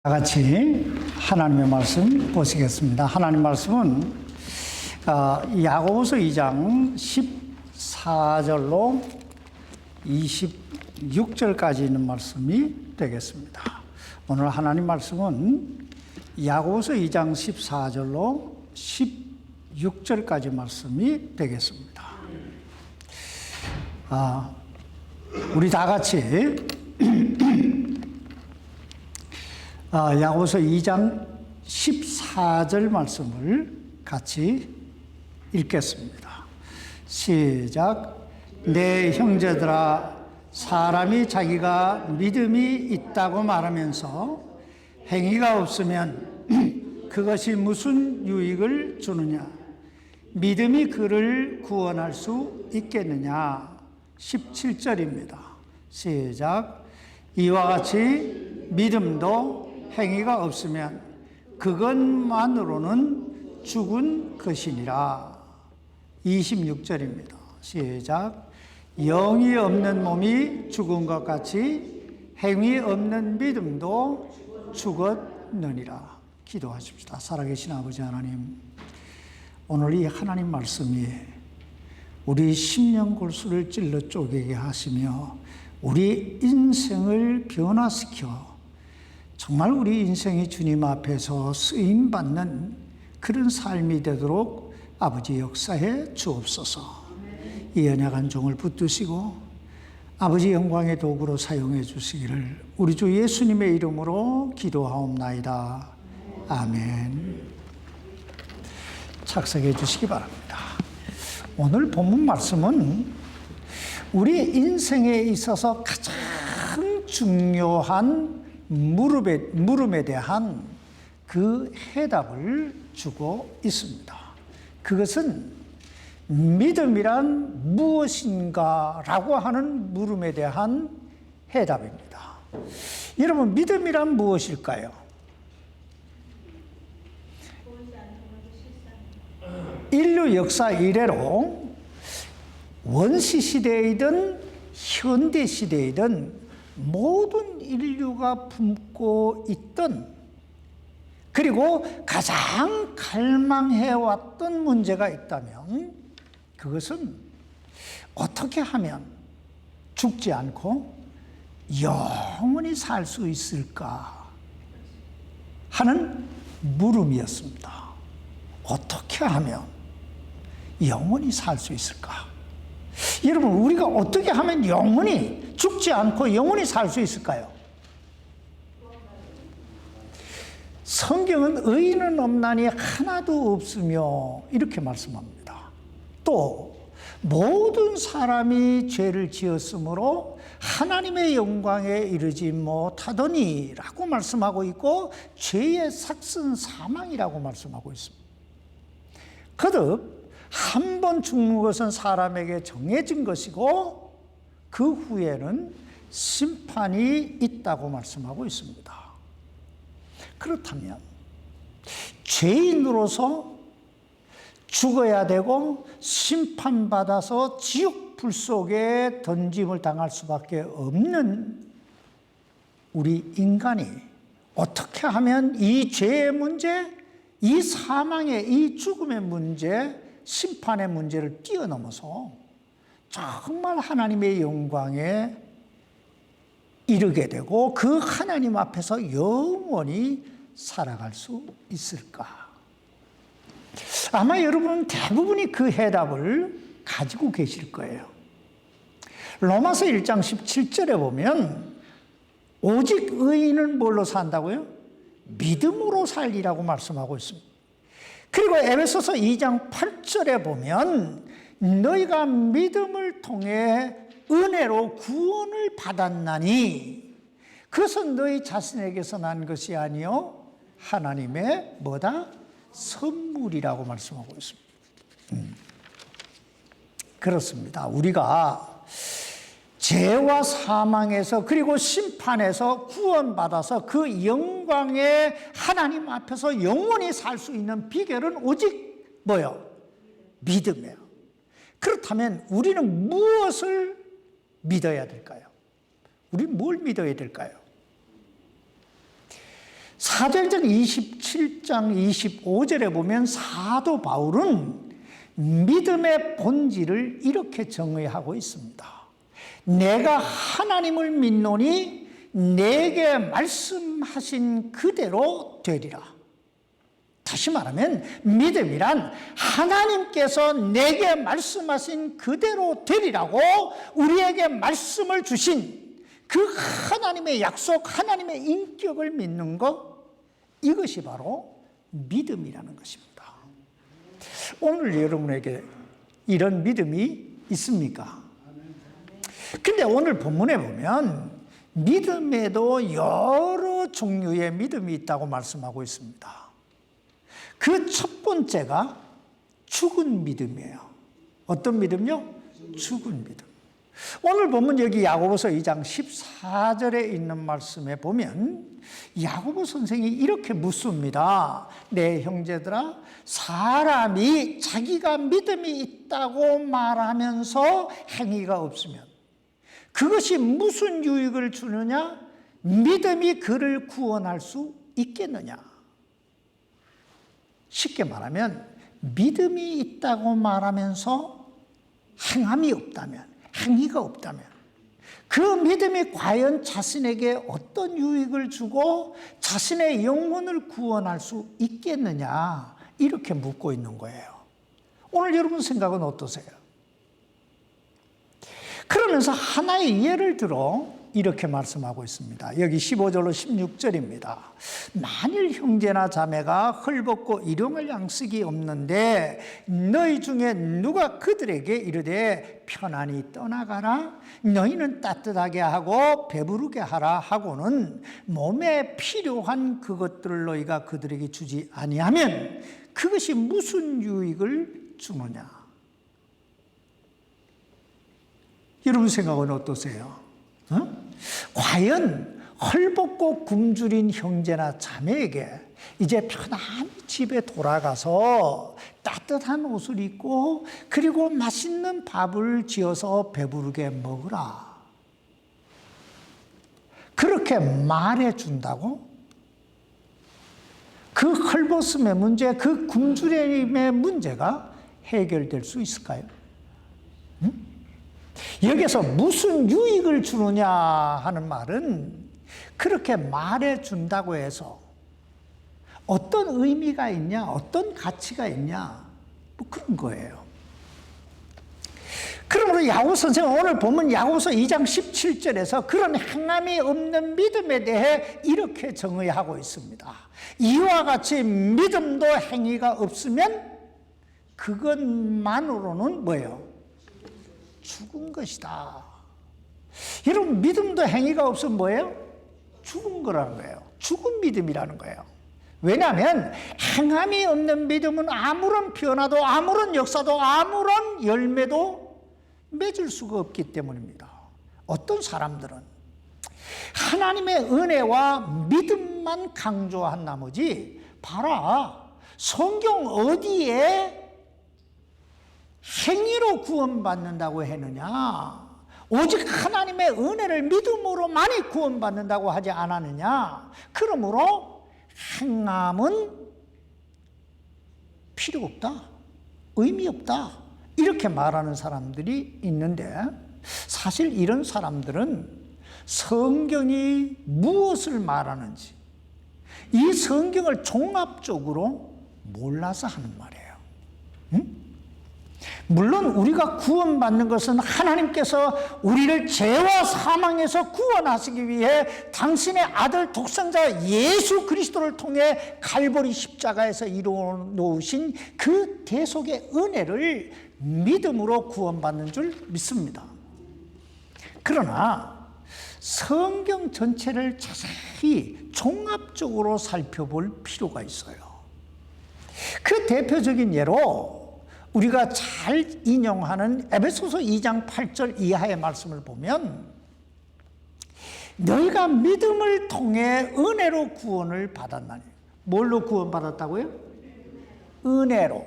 다 같이 하나님의 말씀 보시겠습니다. 하나님 말씀은 야고보서 2장 14절로 26절까지 있는 말씀이 되겠습니다. 오늘 하나님 말씀은 야고보서 2장 14절로 16절까지 말씀이 되겠습니다. 우리 다 같이 야고보서 2장 14절 말씀을 같이 읽겠습니다. 시작. 내 형제들아, 사람이 자기가 믿음이 있다고 말하면서 행위가 없으면 그것이 무슨 유익을 주느냐? 믿음이 그를 구원할 수 있겠느냐? 17절입니다. 시작. 이와 같이 믿음도 행위가 없으면 그것만으로는 죽은 것이니라. 26절입니다. 시작. 영이 없는 몸이 죽은 것 같이 행위 없는 믿음도 죽었느니라. 기도하십시다. 살아계신 아버지 하나님, 오늘 이 하나님 말씀이 우리 심령골수를 찔러 쪼개게 하시며 우리 인생을 변화시켜 정말 우리 인생이 주님 앞에서 쓰임받는 그런 삶이 되도록 아버지 역사해 주옵소서. 이 연약한 종을 붙드시고 아버지 영광의 도구로 사용해 주시기를 우리 주 예수님의 이름으로 기도하옵나이다. 아멘. 착석해 주시기 바랍니다. 오늘 본문 말씀은 우리 인생에 있어서 가장 중요한 물음에 대한 그 해답을 주고 있습니다. 그것은 믿음이란 무엇인가 라고 하는 물음에 대한 해답입니다. 여러분, 믿음이란 무엇일까요? 인류 역사 이래로 원시시대이든 현대시대이든 모든 인류가 품고 있던, 그리고 가장 갈망해왔던 문제가 있다면 그것은 어떻게 하면 죽지 않고 영원히 살 수 있을까 하는 물음이었습니다. 어떻게 하면 영원히 살 수 있을까? 여러분, 우리가 어떻게 하면 영원히 죽지 않고 영원히 살 수 있을까요? 성경은 의인은 없나니 하나도 없으며 이렇게 말씀합니다. 또 모든 사람이 죄를 지었으므로 하나님의 영광에 이르지 못하더니 라고 말씀하고 있고, 죄의 삭은 사망이라고 말씀하고 있습니다. 거듭 한 번 죽는 것은 사람에게 정해진 것이고 그 후에는 심판이 있다고 말씀하고 있습니다. 그렇다면 죄인으로서 죽어야 되고 심판받아서 지옥 불 속에 던짐을 당할 수밖에 없는 우리 인간이 어떻게 하면 이 죄의 문제, 이 사망의, 이 죽음의 문제, 심판의 문제를 뛰어넘어서 정말 하나님의 영광에 이르게 되고 그 하나님 앞에서 영원히 살아갈 수 있을까? 아마 여러분 대부분이 그 해답을 가지고 계실 거예요. 로마서 1장 17절에 보면 오직 의인은 뭘로 산다고요? 믿음으로 살리라고 말씀하고 있습니다. 그리고 에베소서 2장 8절에 보면 너희가 믿음을 통해 은혜로 구원을 받았나니 그것은 너희 자신에게서 난 것이 아니요 하나님의 뭐다? 선물이라고 말씀하고 있습니다. 그렇습니다. 우리가 죄와 사망에서 그리고 심판에서 구원받아서 그 영광의 하나님 앞에서 영원히 살 수 있는 비결은 오직 뭐요? 믿음이에요. 그렇다면 우리는 무엇을 믿어야 될까요? 우리 뭘 믿어야 될까요? 사도행전 27장 25절에 보면 사도 바울은 믿음의 본질을 이렇게 정의하고 있습니다. 내가 하나님을 믿노니 내게 말씀하신 그대로 되리라. 다시 말하면 믿음이란 하나님께서 내게 말씀하신 그대로 되리라고 우리에게 말씀을 주신 그 하나님의 약속, 하나님의 인격을 믿는 것, 이것이 바로 믿음이라는 것입니다. 오늘 여러분에게 이런 믿음이 있습니까? 근데 오늘 본문에 보면 믿음에도 여러 종류의 믿음이 있다고 말씀하고 있습니다. 그 첫 번째가 죽은 믿음이에요. 어떤 믿음요? 죽은 믿음. 오늘 보면 여기 야고보서 2장 14절에 있는 말씀에 보면 야고보 선생이 이렇게 묻습니다. 내 형제들아, 사람이 자기가 믿음이 있다고 말하면서 행위가 없으면 그것이 무슨 유익을 주느냐? 믿음이 그를 구원할 수 있겠느냐? 쉽게 말하면 믿음이 있다고 말하면서 행함이 없다면, 행위가 없다면 그 믿음이 과연 자신에게 어떤 유익을 주고 자신의 영혼을 구원할 수 있겠느냐, 이렇게 묻고 있는 거예요. 오늘 여러분 생각은 어떠세요? 그러면서 하나의 예를 들어 이렇게 말씀하고 있습니다. 여기 15절로 16절입니다. 만일 형제나 자매가 헐벗고 일용할 양식이 없는데 너희 중에 누가 그들에게 이르되 편안히 떠나가라, 너희는 따뜻하게 하고 배부르게 하라 하고는 몸에 필요한 그것들을 너희가 그들에게 주지 아니하면 그것이 무슨 유익을 주느냐? 여러분 생각은 어떠세요? 과연 헐벗고 굶주린 형제나 자매에게 이제 편안히 집에 돌아가서 따뜻한 옷을 입고 그리고 맛있는 밥을 지어서 배부르게 먹으라, 그렇게 말해준다고 그 헐벗음의 문제, 그 굶주림의 문제가 해결될 수 있을까요? 여기서 무슨 유익을 주느냐 하는 말은 그렇게 말해준다고 해서 어떤 의미가 있냐, 어떤 가치가 있냐, 뭐 그런 거예요. 그러므로 야고보 선생은 오늘 보면 야고보서 2장 17절에서 그런 행함이 없는 믿음에 대해 이렇게 정의하고 있습니다. 이와 같이 믿음도 행위가 없으면 그것만으로는 뭐예요? 죽은 것이다. 여러분, 믿음도 행위가 없으면 뭐예요? 죽은 거라는 거예요. 죽은 믿음이라는 거예요. 왜냐하면 행함이 없는 믿음은 아무런 변화도, 아무런 역사도, 아무런 열매도 맺을 수가 없기 때문입니다. 어떤 사람들은 하나님의 은혜와 믿음만 강조한 나머지, 봐라, 성경 어디에 행위로 구원받는다고 했느냐? 오직 하나님의 은혜를 믿음으로 많이 구원받는다고 하지 않았느냐? 그러므로 행함은 필요 없다, 의미 없다, 이렇게 말하는 사람들이 있는데, 사실 이런 사람들은 성경이 무엇을 말하는지 이 성경을 종합적으로 몰라서 하는 말이에요. 응? 물론 우리가 구원받는 것은 하나님께서 우리를 죄와 사망에서 구원하시기 위해 당신의 아들 독생자 예수 그리스도를 통해 갈보리 십자가에서 이루어 놓으신 그 대속의 은혜를 믿음으로 구원받는 줄 믿습니다. 그러나 성경 전체를 자세히 종합적으로 살펴볼 필요가 있어요. 그 대표적인 예로 우리가 잘 인용하는 에베소서 2장 8절 이하의 말씀을 보면, 너희가 믿음을 통해 은혜로 구원을 받았나니. 뭘로 구원받았다고요? 은혜로.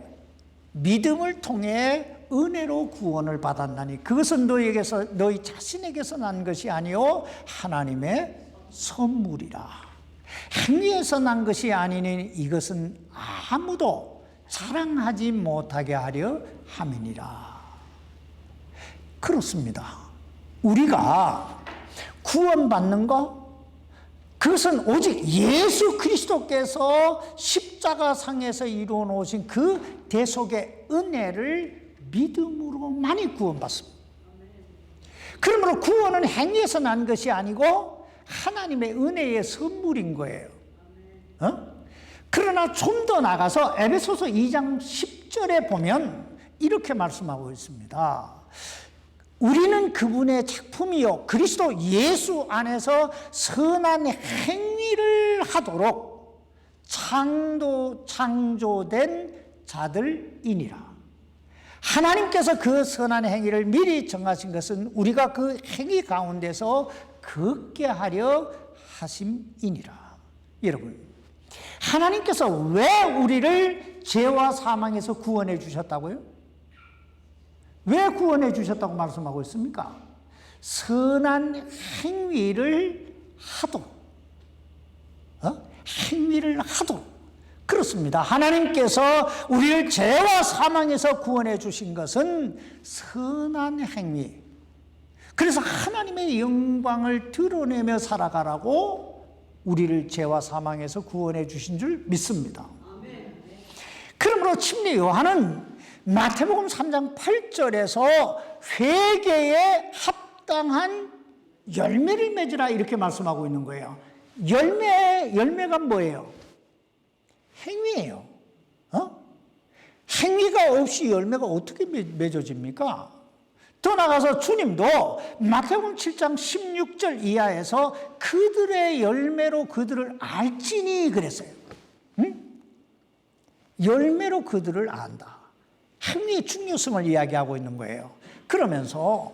믿음을 통해 은혜로 구원을 받았나니 그것은 너희에게서, 너희 자신에게서 난 것이 아니요 하나님의 선물이라. 행위에서 난 것이 아니니 이것은 아무도 자랑하지 못하게 하려 함이니라. 그렇습니다. 우리가 구원받는 것, 그것은 오직 예수 그리스도께서 십자가상에서 이루어 놓으신 그 대속의 은혜를 믿음으로만이 구원받습니다. 그러므로 구원은 행위에서 난 것이 아니고 하나님의 은혜의 선물인 거예요. 그러나 좀 더 나가서 에베소서 2장 10절에 보면 이렇게 말씀하고 있습니다. 우리는 그분의 작품이요 그리스도 예수 안에서 선한 행위를 하도록 창조된 자들이니라. 하나님께서 그 선한 행위를 미리 정하신 것은 우리가 그 행위 가운데서 걷게 하려 하심이니라. 여러분, 하나님께서 왜 우리를 죄와 사망에서 구원해 주셨다고요? 왜 구원해 주셨다고 말씀하고 있습니까? 선한 행위를 하도록. 행위를 하도록. 그렇습니다. 하나님께서 우리를 죄와 사망에서 구원해 주신 것은 선한 행위. 그래서 하나님의 영광을 드러내며 살아가라고 우리를 죄와 사망에서 구원해 주신 줄 믿습니다. 그러므로 침례 요한은 마태복음 3장 8절에서 회개에 합당한 열매를 맺으라 이렇게 말씀하고 있는 거예요. 열매가 뭐예요? 행위예요. 행위가 없이 열매가 어떻게 맺어집니까? 더 나아가서 주님도 마태복음 7장 16절 이하에서 그들의 열매로 그들을 알지니 그랬어요. 열매로 그들을 안다. 행위의 중요성을 이야기하고 있는 거예요. 그러면서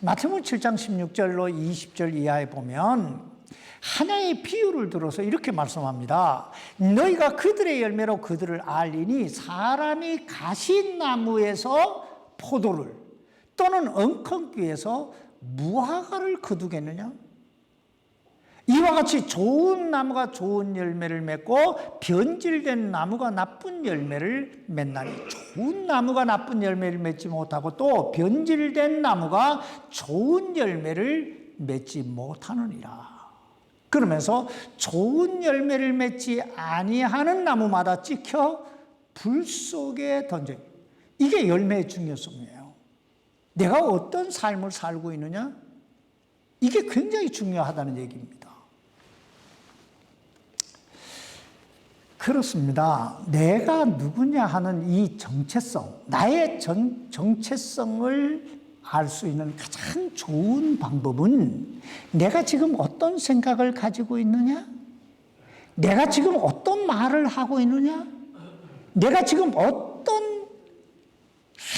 마태복음 7장 16절로 20절 이하에 보면 하나의 비유를 들어서 이렇게 말씀합니다. 너희가 그들의 열매로 그들을 알리니 사람이 가시나무에서 포도를 또는 엉겅퀴에서 무화과를 거두겠느냐? 이와 같이 좋은 나무가 좋은 열매를 맺고 변질된 나무가 나쁜 열매를 맺나니 좋은 나무가 나쁜 열매를 맺지 못하고 또 변질된 나무가 좋은 열매를 맺지 못하느니라. 그러면서 좋은 열매를 맺지 아니하는 나무마다 찍혀 불 속에 던져. 이게 열매의 중요성이에요. 내가 어떤 삶을 살고 있느냐? 이게 굉장히 중요하다는 얘기입니다. 그렇습니다. 내가 누구냐 하는 이 정체성, 나의 정체성을 알 수 있는 가장 좋은 방법은 내가 지금 어떤 생각을 가지고 있느냐? 내가 지금 어떤 말을 하고 있느냐? 내가 지금 어떤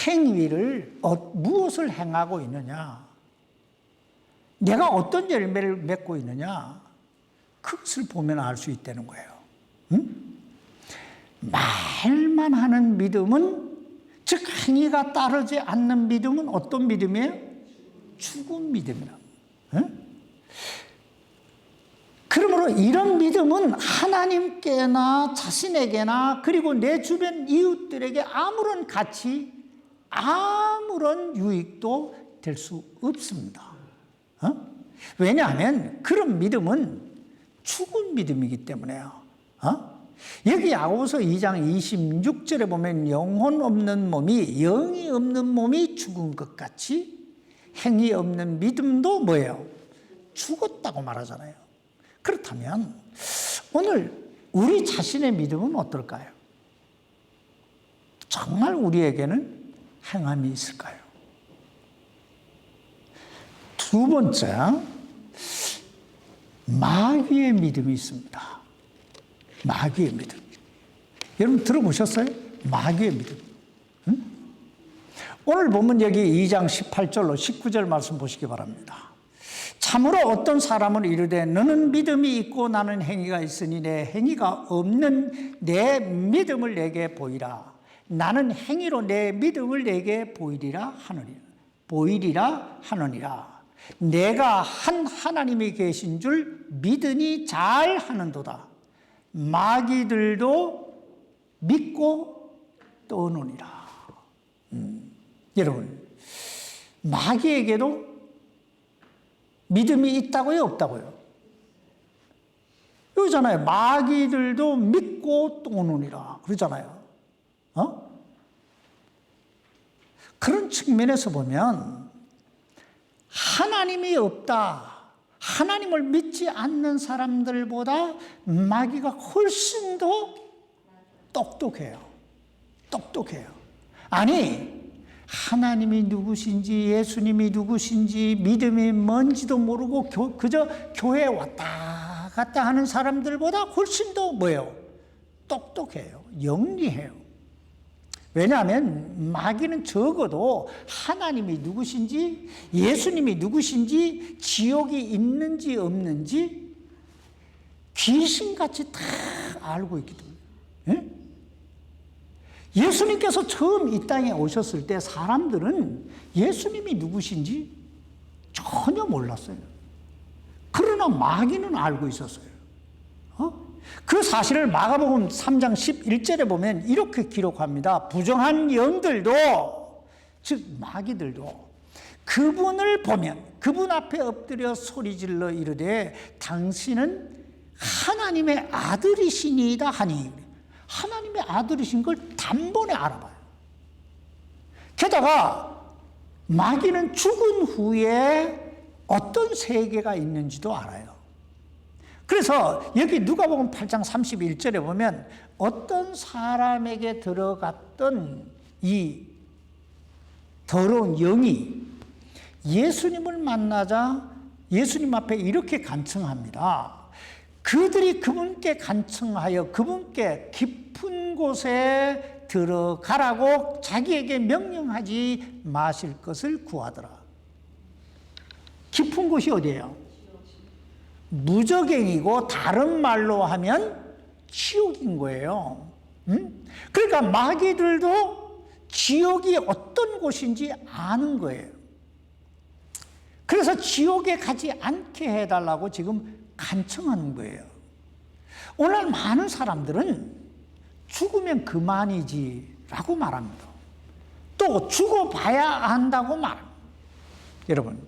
행위를, 무엇을 행하고 있느냐? 내가 어떤 열매를 맺고 있느냐? 그것을 보면 알 수 있다는 거예요. 말만 하는 믿음은, 즉 행위가 따르지 않는 믿음은 어떤 믿음이에요? 죽은 믿음이라. 그러므로 이런 믿음은 하나님께나 자신에게나 그리고 내 주변 이웃들에게 아무런 가치, 아무런 유익도 될 수 없습니다. 왜냐하면 그런 믿음은 죽은 믿음이기 때문에요. 여기 야고보서 2장 26절에 보면 영혼 없는 몸이, 영이 없는 몸이 죽은 것 같이 행위 없는 믿음도 뭐예요? 죽었다고 말하잖아요. 그렇다면 오늘 우리 자신의 믿음은 어떨까요? 정말 우리에게는 행함이 있을까요? 두 번째, 마귀의 믿음이 있습니다. 마귀의 믿음. 여러분 들어보셨어요? 마귀의 믿음. 오늘 보면 여기 2장 18절로 19절 말씀 보시기 바랍니다. 참으로 어떤 사람은 이르되 너는 믿음이 있고 나는 행위가 있으니 내 행위가 없는 내 믿음을 내게 보이라. 나는 행위로 내 믿음을 내게 보이리라 하느니라. 내가 한 하나님이 계신 줄 믿으니 잘 하는도다. 마귀들도 믿고 떠오느니라. 여러분, 마귀에게도 믿음이 있다고요, 없다고요? 그러잖아요. 마귀들도 믿고 떠오느니라. 그러잖아요. 그런 측면에서 보면 하나님이 없다. 하나님을 믿지 않는 사람들보다 마귀가 훨씬 더 똑똑해요. 똑똑해요. 아니, 하나님이 누구신지 예수님이 누구신지 믿음이 뭔지도 모르고 그저 교회에 왔다 갔다 하는 사람들보다 훨씬 더 뭐예요? 똑똑해요. 영리해요. 왜냐하면 마귀는 적어도 하나님이 누구신지 예수님이 누구신지 지옥이 있는지 없는지 귀신같이 다 알고 있기 때문에. 예수님께서 처음 이 땅에 오셨을 때 사람들은 예수님이 누구신지 전혀 몰랐어요. 그러나 마귀는 알고 있었어요. 그 사실을 마가복음 3장 11절에 보면 이렇게 기록합니다. 부정한 영들도, 즉 마귀들도 그분을 보면 그분 앞에 엎드려 소리질러 이르되 당신은 하나님의 아들이시니이다 하니, 하나님의 아들이신 걸 단번에 알아봐요. 게다가 마귀는 죽은 후에 어떤 세계가 있는지도 알아요. 그래서 여기 누가복음 8장 31절에 보면 어떤 사람에게 들어갔던 이 더러운 영이 예수님을 만나자 예수님 앞에 이렇게 간청합니다. 그들이 그분께 간청하여 그분께 깊은 곳에 들어가라고 자기에게 명령하지 마실 것을 구하더라. 깊은 곳이 어디예요? 무저갱이고 다른 말로 하면 지옥인 거예요. 그러니까 마귀들도 지옥이 어떤 곳인지 아는 거예요. 그래서 지옥에 가지 않게 해달라고 지금 간청하는 거예요. 오늘 많은 사람들은 죽으면 그만이지라고 말합니다. 또 죽어봐야 한다고 말합니다. 여러분,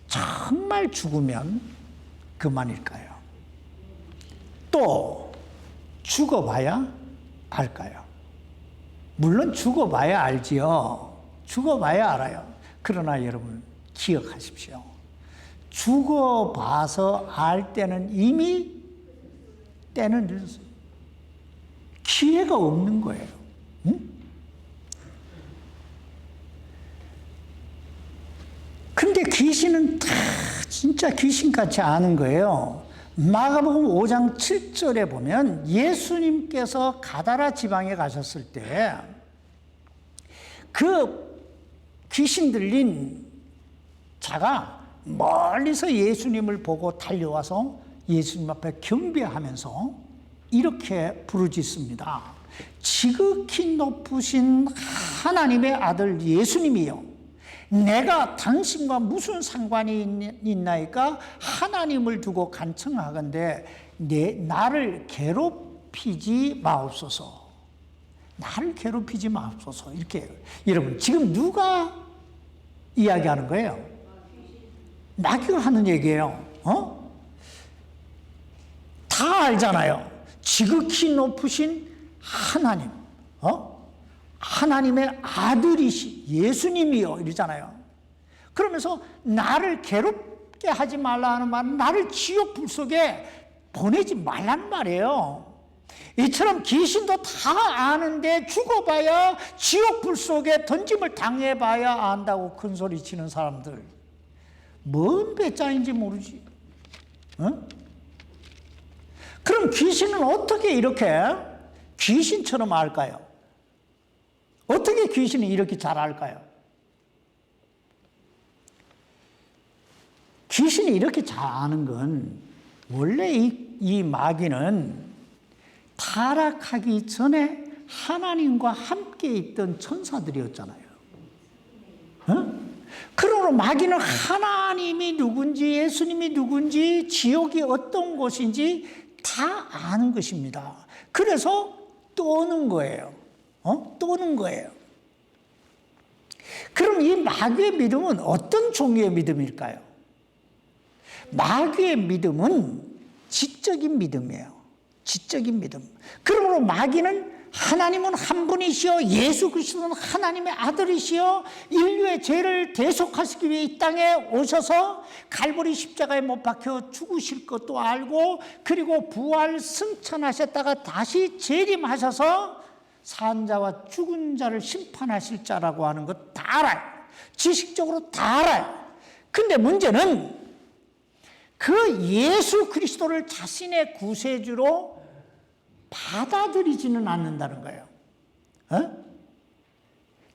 정말 죽으면 그만일까요? 또 죽어봐야 알까요? 물론 죽어봐야 알지요. 죽어봐야 알아요. 그러나 여러분 기억하십시오. 죽어봐서 알 때는 이미 때는 늦었어요. 기회가 없는 거예요. 근데 귀신은 다 진짜 귀신같이 아는 거예요. 마가복음 5장 7절에 보면 예수님께서 가다라 지방에 가셨을 때 그 귀신 들린 자가 멀리서 예수님을 보고 달려와서 예수님 앞에 경배하면서 이렇게 부르짖습니다. 지극히 높으신 하나님의 아들 예수님이요, 내가 당신과 무슨 상관이 있나이까? 하나님을 두고 간청하건대 나를 괴롭히지 마옵소서. 나를 괴롭히지 마옵소서. 이렇게. 여러분, 지금 누가 이야기하는 거예요? 마귀가 하는 얘기예요. 다 알잖아요. 지극히 높으신 하나님, 하나님의 아들이시 예수님이요 이러잖아요. 그러면서 나를 괴롭게 하지 말라 하는 말은 나를 지옥 불 속에 보내지 말라는 말이에요. 이처럼 귀신도 다 아는데 죽어봐야 지옥 불 속에 던짐을 당해봐야 안다고 큰소리 치는 사람들, 뭔 배짱인지 모르지. 그럼 귀신은 어떻게 이렇게 귀신처럼 알까요? 어떻게 귀신이 이렇게 잘 알까요? 귀신이 이렇게 잘 아는 건 원래 이 마귀는 타락하기 전에 하나님과 함께 있던 천사들이었잖아요. 그러므로 마귀는 하나님이 누군지, 예수님이 누군지, 지옥이 어떤 곳인지 다 아는 것입니다. 그래서 떠오는 거예요. 떠오는 거예요. 그럼 이 마귀의 믿음은 어떤 종류의 믿음일까요? 마귀의 믿음은 지적인 믿음이에요. 지적인 믿음. 그러므로 마귀는 하나님은 한 분이시여, 예수 그리스도는 하나님의 아들이시여, 인류의 죄를 대속하시기 위해 이 땅에 오셔서 갈보리 십자가에 못 박혀 죽으실 것도 알고, 그리고 부활 승천하셨다가 다시 재림하셔서 산자와 죽은 자를 심판하실 자라고 하는 것 다 알아요. 지식적으로 다 알아요. 근데 문제는 그 예수 그리스도를 자신의 구세주로 받아들이지는 않는다는 거예요.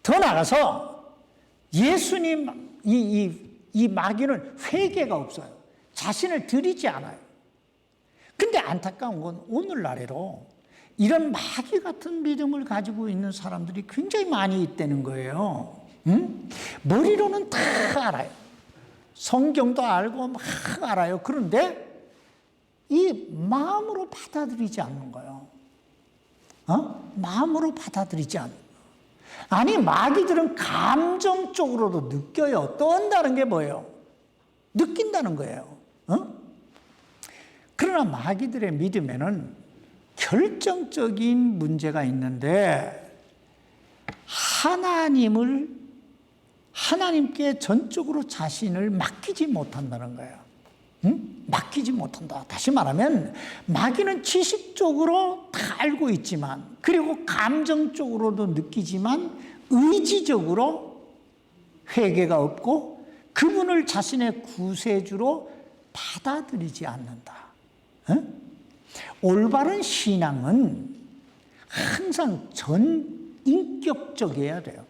더 나아가서 예수님, 이 마귀는 회개가 없어요. 자신을 드리지 않아요. 근데 안타까운 건 오늘날에도 이런 마귀 같은 믿음을 가지고 있는 사람들이 굉장히 많이 있다는 거예요. 머리로는 다 알아요. 성경도 알고 막 알아요. 그런데 이 마음으로 받아들이지 않는 거예요. 마음으로 받아들이지 않는 거예요. 아니, 마귀들은 감정적으로도 느껴요. 떤다는 게 뭐예요? 느낀다는 거예요. 그러나 마귀들의 믿음에는 결정적인 문제가 있는데, 하나님께 전적으로 자신을 맡기지 못한다는 거예요. 맡기지 못한다. 다시 말하면 마귀는 지식적으로 다 알고 있지만, 그리고 감정적으로도 느끼지만 의지적으로 회개가 없고 그분을 자신의 구세주로 받아들이지 않는다. 올바른 신앙은 항상 전인격적이어야 돼요.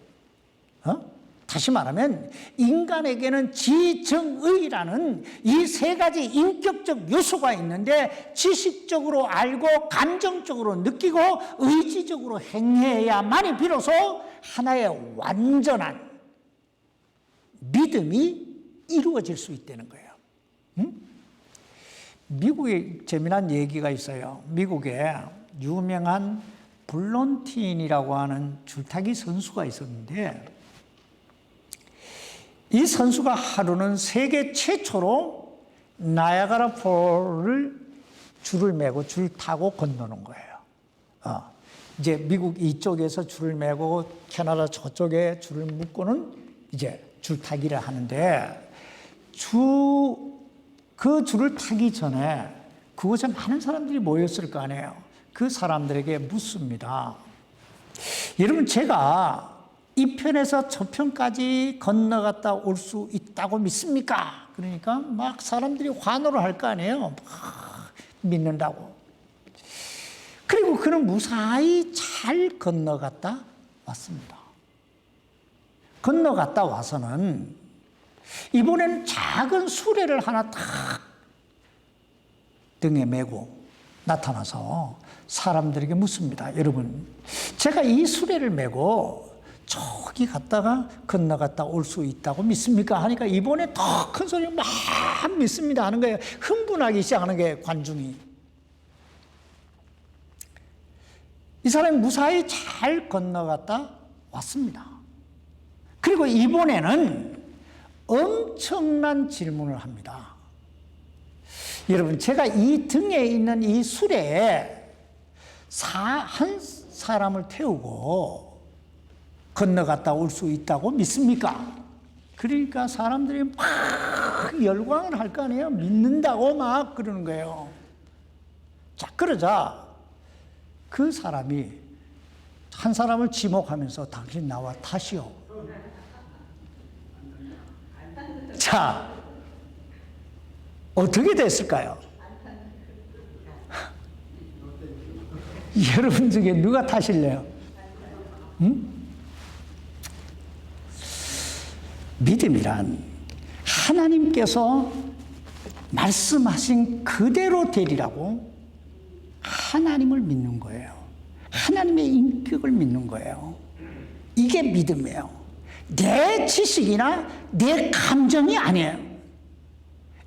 다시 말하면 인간에게는 지정의라는 이 세 가지 인격적 요소가 있는데, 지식적으로 알고 감정적으로 느끼고 의지적으로 행해야만이 비로소 하나의 완전한 믿음이 이루어질 수 있다는 거예요. 미국에 재미난 얘기가 있어요. 미국에 유명한 블론틴이라고 하는 줄타기 선수가 있었는데, 이 선수가 하루는 세계 최초로 나야가라 폴을 줄을 메고 줄 타고 건너는 거예요. 이제 미국 이쪽에서 줄을 메고 캐나다 저쪽에 줄을 묶고는 이제 줄타기를 하는데, 그 줄을 타기 전에 그곳에 많은 사람들이 모였을 거 아니에요. 그 사람들에게 묻습니다. 여러분, 제가 이 편에서 저 편까지 건너갔다 올 수 있다고 믿습니까? 그러니까 막 사람들이 환호를 할 거 아니에요. 막 믿는다고. 그리고 그는 무사히 잘 건너갔다 왔습니다. 건너갔다 와서는 이번에는 작은 수레를 하나 탁 등에 메고 나타나서 사람들에게 묻습니다. 여러분, 제가 이 수레를 메고 저기 갔다가 건너갔다 올 수 있다고 믿습니까? 하니까 이번에 더 큰 소리로 막 믿습니다 하는 거예요. 흥분하기 시작하는 거예요, 관중이. 이 사람이 무사히 잘 건너갔다 왔습니다. 그리고 이번에는 엄청난 질문을 합니다. 여러분, 제가 이 등에 있는 이 수레에 한 사람을 태우고 건너갔다 올 수 있다고 믿습니까? 그러니까 사람들이 막 열광을 할 거 아니에요. 믿는다고 막 그러는 거예요. 자, 그러자 그 사람이 한 사람을 지목하면서 당신 나와 타시오. 자, 어떻게 됐을까요? 여러분 중에 누가 타실래요? 응? 믿음이란 하나님께서 말씀하신 그대로 되리라고 하나님을 믿는 거예요. 하나님의 인격을 믿는 거예요. 이게 믿음이에요. 내 지식이나 내 감정이 아니에요.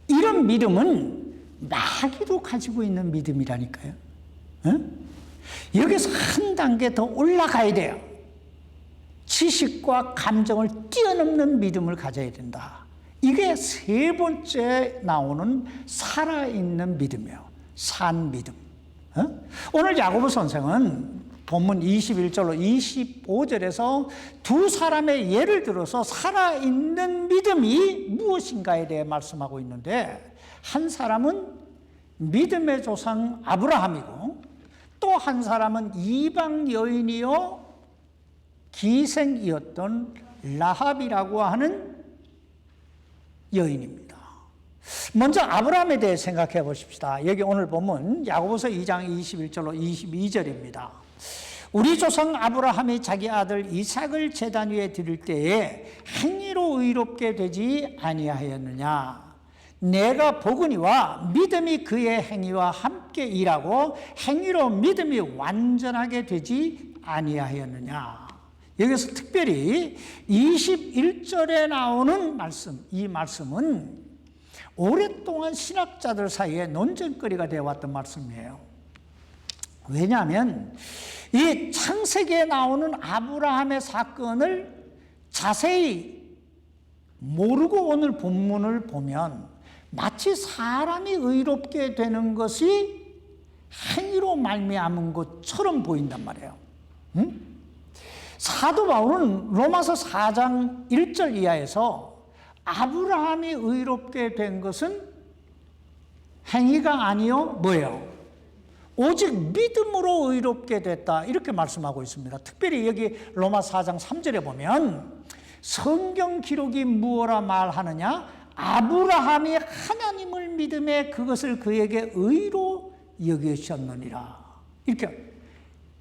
이런 믿음은 마귀도 가지고 있는 믿음이라니까요. 여기서 한 단계 더 올라가야 돼요. 지식과 감정을 뛰어넘는 믿음을 가져야 된다. 이게 세 번째 나오는 살아있는 믿음이에요. 산 믿음. 오늘 야고보 선생은 본문 21절로 25절에서 두 사람의 예를 들어서 살아있는 믿음이 무엇인가에 대해 말씀하고 있는데, 한 사람은 믿음의 조상 아브라함이고 또 한 사람은 이방 여인이요 기생이었던 라합이라고 하는 여인입니다. 먼저 아브라함에 대해 생각해 보십시다. 여기 오늘 보면 야고보서 2장 21절로 22절입니다. 우리 조상 아브라함이 자기 아들 이삭을 제단 위에 드릴 때에 행위로 의롭게 되지 아니하였느냐? 내가 보거니와 믿음이 그의 행위와 함께 일하고 행위로 믿음이 완전하게 되지 아니하였느냐? 여기서 특별히 21절에 나오는 말씀, 이 말씀은 오랫동안 신학자들 사이에 논쟁거리가 되어왔던 말씀이에요. 왜냐하면 이 창세기에 나오는 아브라함의 사건을 자세히 모르고 오늘 본문을 보면 마치 사람이 의롭게 되는 것이 행위로 말미암은 것처럼 보인단 말이에요. 사도 바울은 로마서 4장 1절 이하에서 아브라함이 의롭게 된 것은 행위가 아니요 뭐예요? 오직 믿음으로 의롭게 됐다, 이렇게 말씀하고 있습니다. 특별히 여기 로마 4장 3절에 보면 성경 기록이 무엇라 말하느냐? 아브라함이 하나님을 믿음에 그것을 그에게 의로 여기셨느니라. 이렇게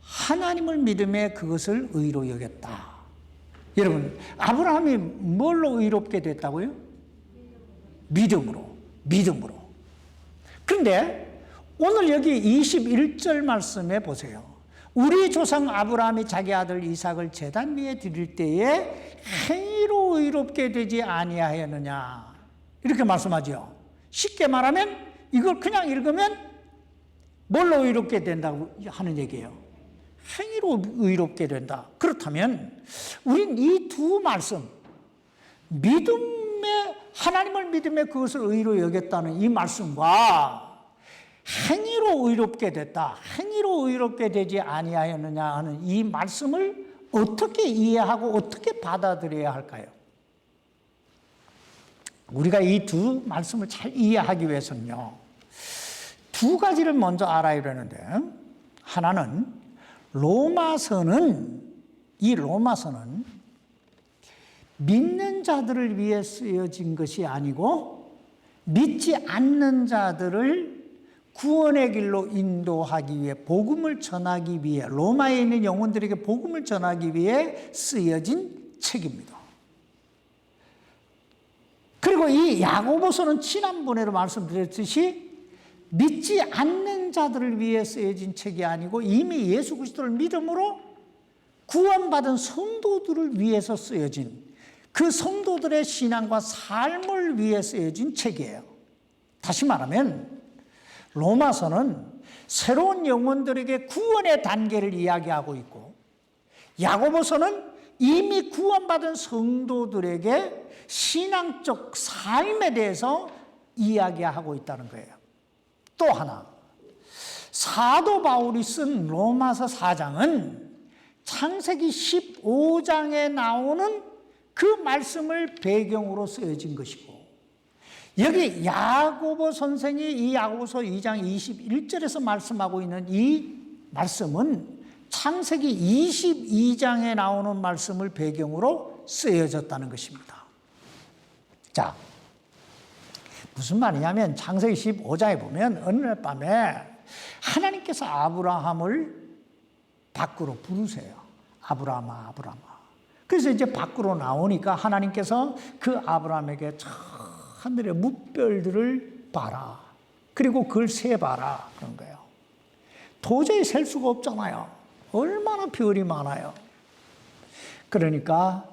하나님을 믿음에 그것을 의로 여겼다. 여러분, 아브라함이 뭘로 의롭게 됐다고요? 믿음으로. 그런데 오늘 여기 21절 말씀에 보세요. 우리 조상 아브라함이 자기 아들 이삭을 제단 위에 드릴 때에 행위로 의롭게 되지 아니하였느냐, 이렇게 말씀하죠. 쉽게 말하면 이걸 그냥 읽으면 뭘로 의롭게 된다고 하는 얘기예요? 행위로 의롭게 된다. 그렇다면 우린 이 두 말씀, 믿음에, 하나님을 믿음에 그것을 의로 여겼다는 이 말씀과 행위로 의롭게 됐다, 행위로 의롭게 되지 아니하였느냐 하는 이 말씀을 어떻게 이해하고 어떻게 받아들여야 할까요? 우리가 이 두 말씀을 잘 이해하기 위해서는요, 두 가지를 먼저 알아야 되는데, 하나는 이 로마서는 믿는 자들을 위해 쓰여진 것이 아니고 믿지 않는 자들을 구원의 길로 인도하기 위해, 복음을 전하기 위해, 로마에 있는 영혼들에게 복음을 전하기 위해 쓰여진 책입니다. 그리고 이 야고보서는 지난번에도 말씀드렸듯이 믿지 않는 자들을 위해 쓰여진 책이 아니고 이미 예수 그리스도를 믿음으로 구원받은 성도들을 위해서 쓰여진, 그 성도들의 신앙과 삶을 위해 쓰여진 책이에요. 다시 말하면 로마서는 새로운 영혼들에게 구원의 단계를 이야기하고 있고, 야고보서는 이미 구원받은 성도들에게 신앙적 삶에 대해서 이야기하고 있다는 거예요. 또 하나, 사도 바울이 쓴 로마서 4장은 창세기 15장에 나오는 그 말씀을 배경으로 쓰여진 것이고, 여기 야고보 선생이 이 야고보서 2장 21절에서 말씀하고 있는 이 말씀은 창세기 22장에 나오는 말씀을 배경으로 쓰여졌다는 것입니다. 자, 무슨 말이냐면 창세기 15장에 보면 어느 날 밤에 하나님께서 아브라함을 밖으로 부르세요. 아브라함아, 아브라함아. 그래서 이제 밖으로 나오니까 하나님께서 그 아브라함에게 하늘의 뭇별들을 봐라, 그리고 그걸 세봐라, 그런 거예요. 도저히 셀 수가 없잖아요. 얼마나 별이 많아요. 그러니까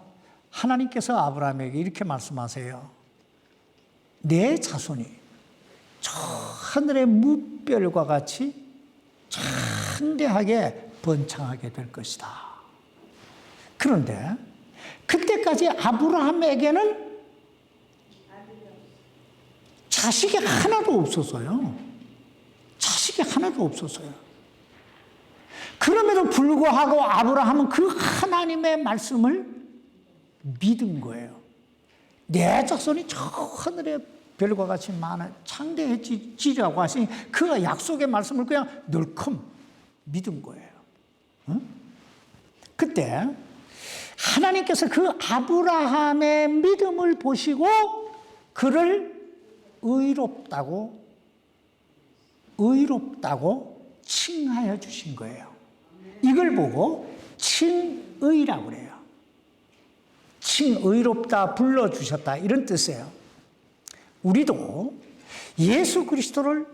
하나님께서 아브라함에게 이렇게 말씀하세요. 내 자손이 저 하늘의 무별과 같이 창대하게 번창하게 될 것이다. 그런데 그때까지 아브라함에게는 자식이 하나도 없었어요. 자식이 하나도 없었어요. 그럼에도 불구하고 아브라함은 그 하나님의 말씀을 믿은 거예요. 내 자손이 저 하늘의 별과 같이 많아 창대해지라고 하시니 그 약속의 말씀을 그냥 널큼 믿은 거예요. 응? 그때 하나님께서 그 아브라함의 믿음을 보시고 그를 의롭다고 칭하여 주신 거예요. 이걸 보고 칭의라고 그래요. 칭의롭다 불러주셨다 이런 뜻이에요. 우리도 예수 그리스도를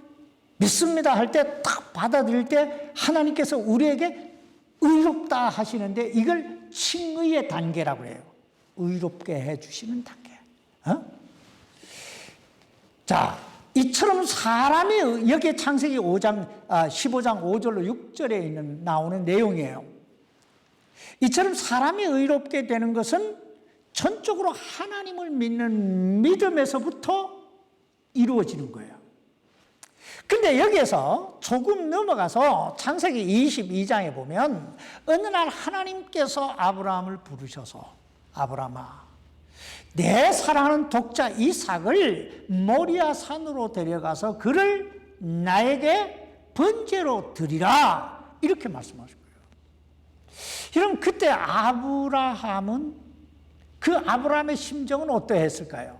믿습니다 할 때 딱 받아들일 때 하나님께서 우리에게 의롭다 하시는데 이걸 칭의의 단계라고 해요. 의롭게 해주시는 단계. 자, 이처럼 사람이 여기에 창세기 15장 5절로 6절에 나오는 내용이에요. 이처럼 사람이 의롭게 되는 것은 전적으로 하나님을 믿는 믿음에서부터 이루어지는 거예요. 근데 여기에서 조금 넘어가서 창세기 22장에 보면 어느 날 하나님께서 아브라함을 부르셔서 아브라함아, 내 사랑하는 독자 이삭을 모리아 산으로 데려가서 그를 나에게 번제로 드리라 이렇게 말씀하신 거예요. 여러분 그때 아브라함의 심정은 어떠했을까요?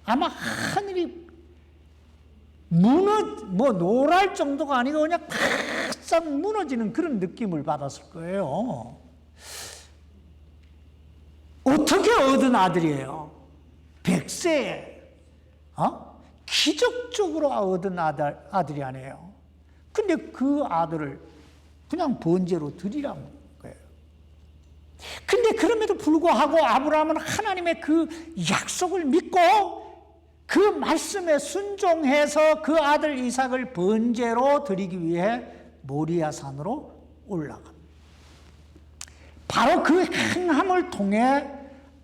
아마 하늘이 노랄 정도가 아니고 그냥 바싹 무너지는 그런 느낌을 받았을 거예요. 어떻게 얻은 아들이에요? 100세에 기적적으로 얻은 아들이 아니에요. 근데 그 아들을 그냥 번제로 드리라는 거예요. 근데 그럼에도 불구하고 아브라함은 하나님의 그 약속을 믿고 그 말씀에 순종해서 그 아들 이삭을 번제로 드리기 위해 모리아 산으로 올라갑니다. 바로 그 행함을 통해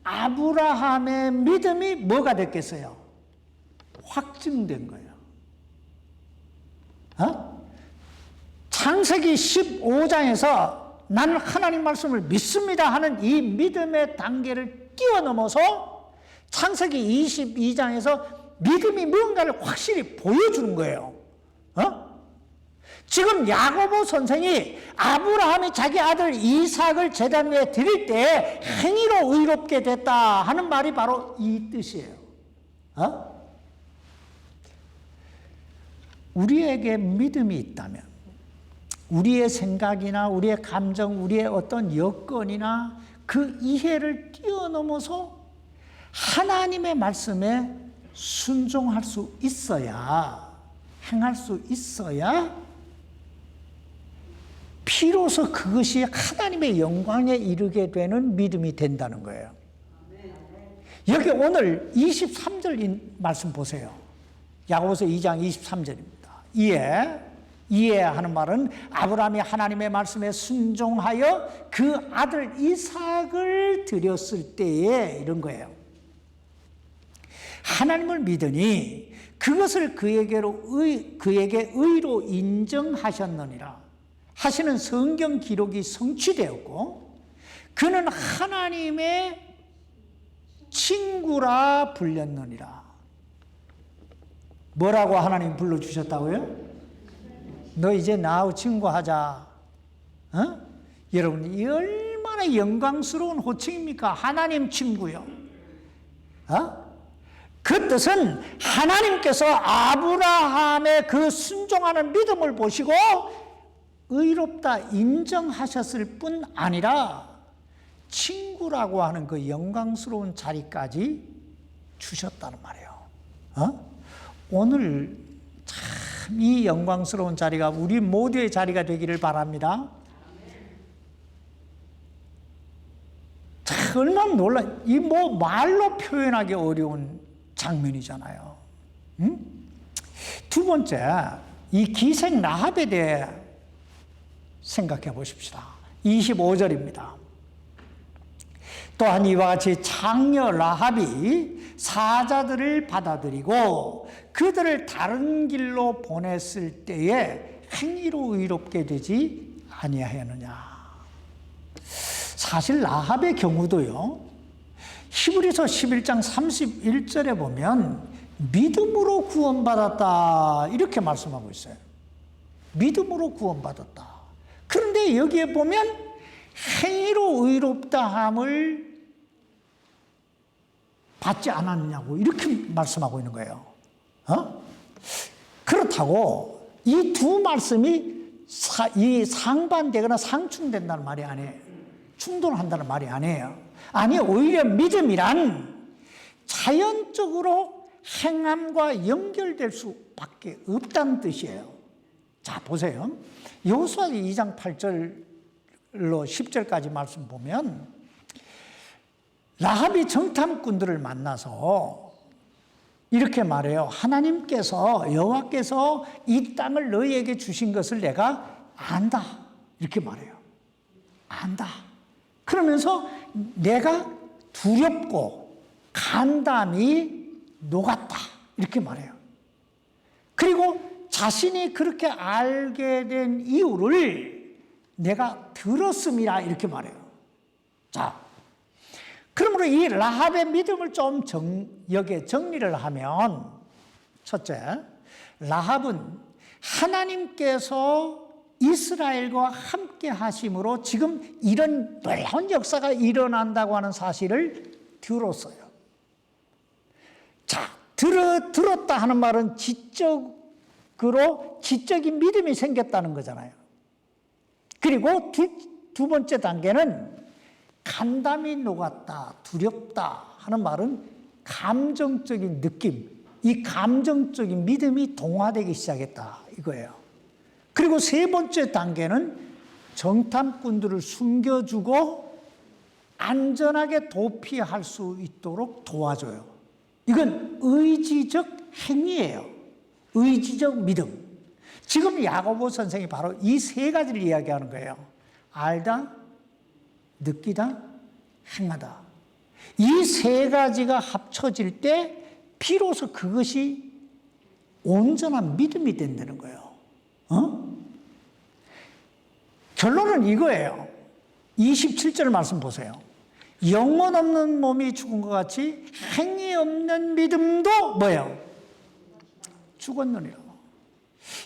아브라함의 믿음이 뭐가 됐겠어요? 확증된 거예요. 창세기 15장에서 나는 하나님 말씀을 믿습니다 하는 이 믿음의 단계를 뛰어넘어서 창세기 22장에서 믿음이 뭔가를 확실히 보여주는 거예요. 지금 야고보 선생이 아브라함이 자기 아들 이삭을 제단 위에 드릴 때 행위로 의롭게 됐다 하는 말이 바로 이 뜻이에요. 우리에게 믿음이 있다면 우리의 생각이나 우리의 감정, 우리의 어떤 여건이나 그 이해를 뛰어넘어서 하나님의 말씀에 순종할 수 있어야, 행할 수 있어야 비로소 그것이 하나님의 영광에 이르게 되는 믿음이 된다는 거예요. 여기 오늘 23절 말씀 보세요. 야고보서 2장 23절입니다. 이에 하는 말은 아브라함이 하나님의 말씀에 순종하여 그 아들 이삭을 드렸을 때에 이런 거예요. 하나님을 믿으니 그것을 그에게 의로 인정하셨느니라 하시는 성경 기록이 성취되었고 그는 하나님의 친구라 불렸느니라. 뭐라고 하나님 불러주셨다고요? 너 이제 나하고 친구하자. 여러분 이 얼마나 영광스러운 호칭입니까? 하나님 친구요. 그 뜻은 하나님께서 아브라함의 그 순종하는 믿음을 보시고 의롭다 인정하셨을 뿐 아니라 친구라고 하는 그 영광스러운 자리까지 주셨다는 말이에요. 오늘 참 이 영광스러운 자리가 우리 모두의 자리가 되기를 바랍니다. 그 얼마나 이 뭐 말로 표현하기 어려운 장면이잖아요. 응? 두 번째, 이 기생 라합에 대해 생각해 보십시다. 25절입니다. 또한 이와 같이 창녀 라합이 사자들을 받아들이고 그들을 다른 길로 보냈을 때에 행위로 의롭게 되지 아니하였느냐. 사실 라합의 경우도요, 히브리서 11장 31절에 보면 믿음으로 구원받았다 이렇게 말씀하고 있어요. 믿음으로 구원받았다. 그런데 여기에 보면 행위로 의롭다함을 받지 않았느냐고 이렇게 말씀하고 있는 거예요. 그렇다고 이 두 말씀이 이 상반되거나 상충된다는 말이 아니에요. 충돌한다는 말이 아니에요. 아니, 오히려 믿음이란 자연적으로 행함과 연결될 수밖에 없다는 뜻이에요. 자, 보세요. 여호수아 2장 8절로 10절까지 말씀 보면 라합이 정탐꾼들을 만나서 이렇게 말해요. 하나님께서 여호와께서 이 땅을 너희에게 주신 것을 내가 안다. 이렇게 말해요. 안다. 그러면서 내가 두렵고 간담이 녹았다. 이렇게 말해요. 그리고 자신이 그렇게 알게 된 이유를 내가 들었음이라 이렇게 말해요. 자, 그러므로 이 라합의 믿음을 좀 여기에 정리를 하면, 첫째, 라합은 하나님께서 이스라엘과 함께 하심으로 지금 이런 놀라운 역사가 일어난다고 하는 사실을 들었어요. 자, 들었다 하는 말은 지적인 믿음이 생겼다는 거잖아요. 그리고 두 번째 단계는 간담이 녹았다, 두렵다 하는 말은 감정적인 느낌, 이 감정적인 믿음이 동화되기 시작했다 이거예요. 그리고 세 번째 단계는 정탐꾼들을 숨겨주고 안전하게 도피할 수 있도록 도와줘요. 이건 의지적 행위예요. 의지적 믿음. 지금 야고보 선생이 바로 이 세 가지를 이야기하는 거예요. 알다, 느끼다, 행하다. 이 세 가지가 합쳐질 때 비로소 그것이 온전한 믿음이 된다는 거예요. 결론은 이거예요. 27절 말씀 보세요. 영혼 없는 몸이 죽은 것 같이 행위 없는 믿음도 뭐예요? 죽었느니라.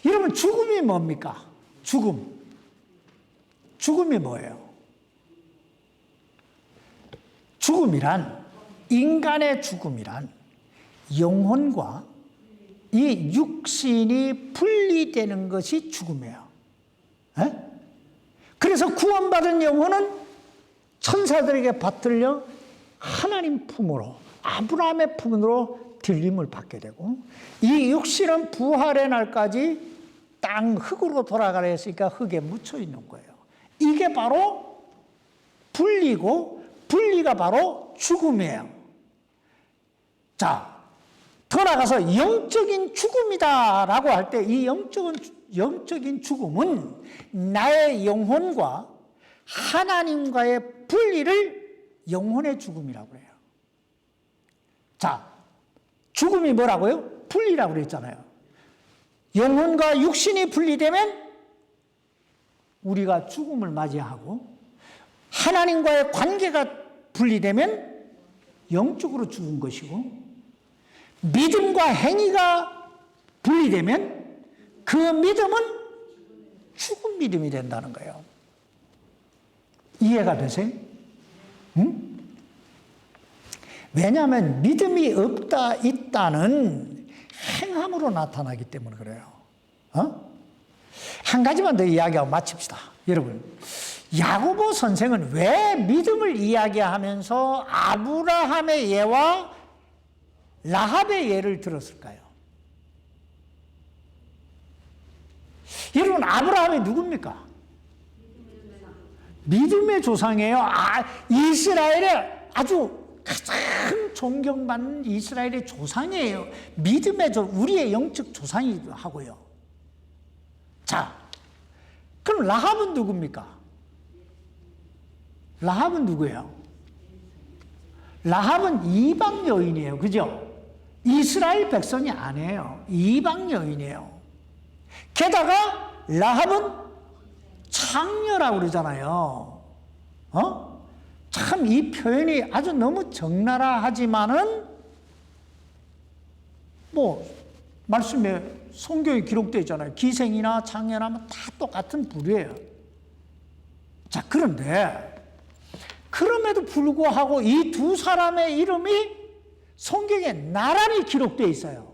여러분, 죽음이 뭡니까? 죽음이 뭐예요? 죽음이란, 인간의 죽음이란 영혼과 이 육신이 분리되는 것이 죽음이에요. 에? 그래서 구원받은 영혼은 천사들에게 받들려 하나님 품으로, 아브라함의 품으로 들림을 받게 되고, 이 육신은 부활의 날까지 땅 흙으로 돌아가라 했으니까 흙에 묻혀 있는 거예요. 이게 바로 분리가 바로 죽음이에요. 자, 더 나아가서 영적인 죽음이다라고 할 때 이 영적인 죽음은 나의 영혼과 하나님과의 분리를 영혼의 죽음이라고 해요. 자, 죽음이 뭐라고요? 분리라고 그랬잖아요. 영혼과 육신이 분리되면 우리가 죽음을 맞이하고, 하나님과의 관계가 분리되면 영적으로 죽은 것이고, 믿음과 행위가 분리되면 그 믿음은 죽은 믿음이 된다는 거예요. 이해가 되세요? 응? 왜냐하면 믿음이 있다는 행함으로 나타나기 때문에 그래요. 한 가지만 더 이야기하고 마칩시다. 여러분, 야고보 선생은 왜 믿음을 이야기하면서 아브라함의 예와 라합의 예를 들었을까요? 여러분, 아브라함이 누굽니까? 믿음의 조상이에요. 이스라엘의 아주 가장 존경받는 이스라엘의 조상이에요. 믿음의 우리의 영적 조상이기도 하고요. 자, 그럼 라합은 누굽니까? 라합은 누구예요? 라합은 이방 여인이에요. 그죠? 이스라엘 백성이 아니에요. 이방 여인이에요. 게다가 라합은 창녀라고 그러잖아요. 참 이 표현이 아주 너무 적나라하지만은 뭐 말씀에 성경에 기록되어 있잖아요. 기생이나 창녀나 다 똑같은 부류예요. 자, 그런데 그럼에도 불구하고 이 두 사람의 이름이 성경에 나란히 기록되어 있어요.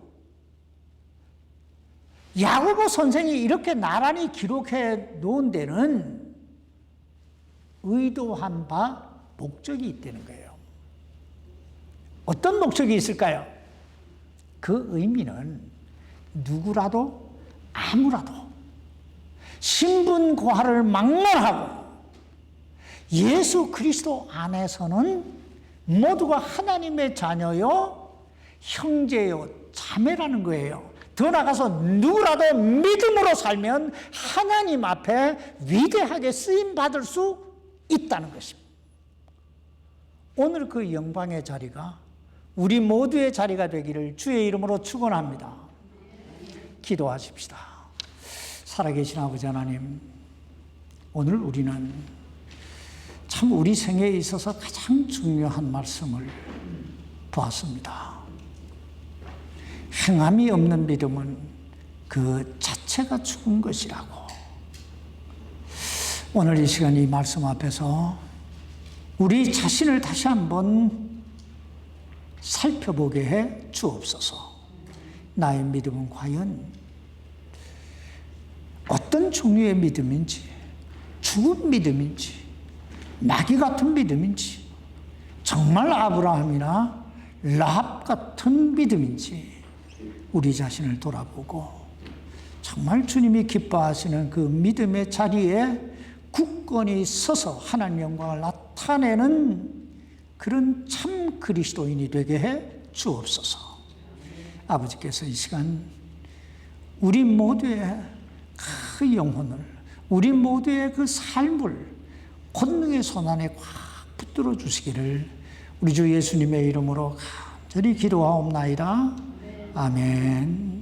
야고보 선생이 이렇게 나란히 기록해 놓은 데는 의도한 바 목적이 있다는 거예요. 어떤 목적이 있을까요? 그 의미는 누구라도 아무라도 신분 고하를 막론하고 예수 그리스도 안에서는 모두가 하나님의 자녀요, 형제요, 자매라는 거예요. 더 나아가서 누구라도 믿음으로 살면 하나님 앞에 위대하게 쓰임받을 수 있다는 것입니다. 오늘 그 영광의 자리가 우리 모두의 자리가 되기를 주의 이름으로 축원합니다. 기도하십시다. 살아계신 아버지 하나님, 오늘 우리는 참 우리 생애에 있어서 가장 중요한 말씀을 보았습니다. 행함이 없는 믿음은 그 자체가 죽은 것이라고. 오늘 이 시간 이 말씀 앞에서 우리 자신을 다시 한번 살펴보게 해 주옵소서. 나의 믿음은 과연 어떤 종류의 믿음인지, 죽은 믿음인지, 마귀 같은 믿음인지, 정말 아브라함이나 라합 같은 믿음인지 우리 자신을 돌아보고 정말 주님이 기뻐하시는 그 믿음의 자리에 굳건히 서서 하나님 영광을 나타내는 그런 참 그리스도인이 되게 해 주옵소서. 아버지께서 이 시간 우리 모두의 그 영혼을, 우리 모두의 그 삶을 권능의 손안에 꽉 붙들어 주시기를 우리 주 예수님의 이름으로 간절히 기도하옵나이다. 아멘.